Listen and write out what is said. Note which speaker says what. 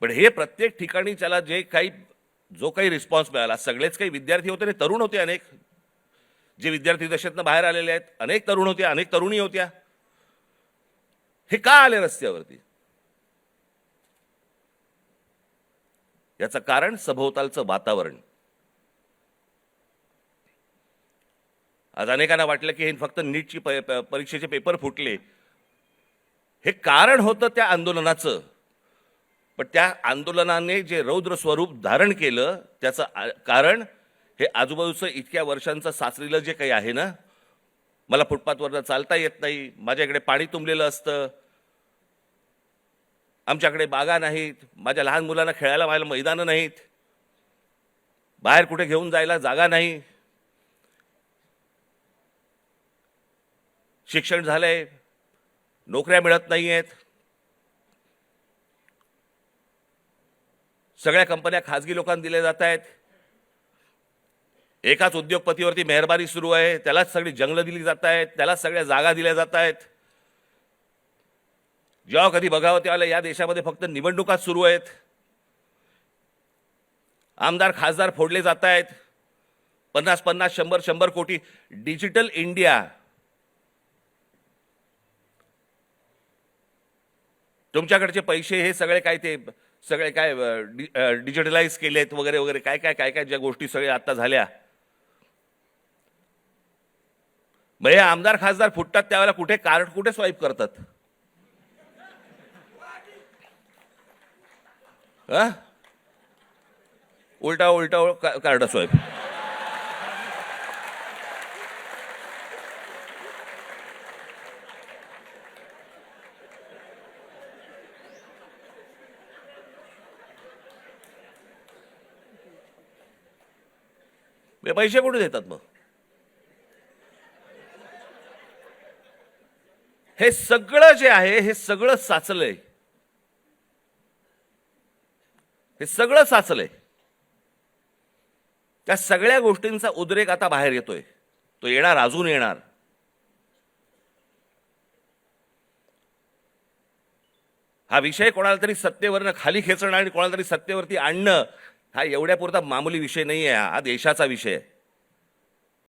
Speaker 1: पण हे प्रत्येक ठिकाणी त्याला जो काही रिस्पॉन्स मिळाला, सगळेच काही विद्यार्थी होते आणि तरुण होते, अनेक जे विद्यार्थी दशेतनं बाहेर आलेले आहेत, अनेक तरुण होते, अनेक तरुणी होत्या. हे का आले रस्त्यावरती? याचं कारण सभोवतालचं वातावरण. आज अनेकांना वाटलं की हे फक्त नीटची परीक्षेचे पेपर फुटले, हे कारण होतं त्या आंदोलनाचं. पण त्या आंदोलनाने जे रौद्र स्वरूप धारण केलं त्याचं कारण हे आजूबाजूचं इतक्या वर्षांचं साचलेलं जे काही आहे ना, मला फुटपाथवरनं चालता येत नाही, माझ्याकडे पाणी तुंबलेलं असतं, आमच्याकडे बागा नाहीत, माझ्या लहान मुलांना खेळायला व्हायला मैदानं नाहीत, बाहेर कुठे घेऊन जायला जागा नाही, शिक्षण झालंय, नोकऱ्या मिळत नाहीयेत, सगळ्या कंपन्या खाजगी लोकांना दिल्या जात आहेत, एकाच उद्योगपतीवरती मेहरबानी सुरू आहे, त्यालाच सगळी जंगलं दिली जात आहेत, त्यालाच सगळ्या जागा दिल्या जात आहेत. जेव्हा कधी बघावं तेव्हा या देशामध्ये फक्त निवडणुकाच सुरू आहेत, आमदार खासदार फोडले जात आहेत, 50-50, 100-100 कोटी. डिजिटल इंडिया, तुमच्याकडचे पैसे हे सगळे काय डिजिटलाइज केलेत वगैरे वगैरे, काय काय काय काय ज्या गोष्टी सगळ्या आता झाल्या. मग हे आमदार खासदार फुटतात त्यावेळेला कुठे कार्ड कुठे स्वाईप करतात? उलटा उलटा कार्ड स्वाईप. पैसे कुठे देतात मग? हे सगळं जे आहे हे सगळं साचलंय, हे सगळं साचलंय. त्या सगळ्या गोष्टींचा उद्रेक आता बाहेर येतोय, तो येणार, अजून येणार. हा विषय कोणाला तरी सत्तेवरनं खाली खेचणं आणि कोणाला तरी सत्तेवरती आणणं हा एवढ्यापुरता मामूली विषय नाही आहे, हा देशाचा विषय आहे.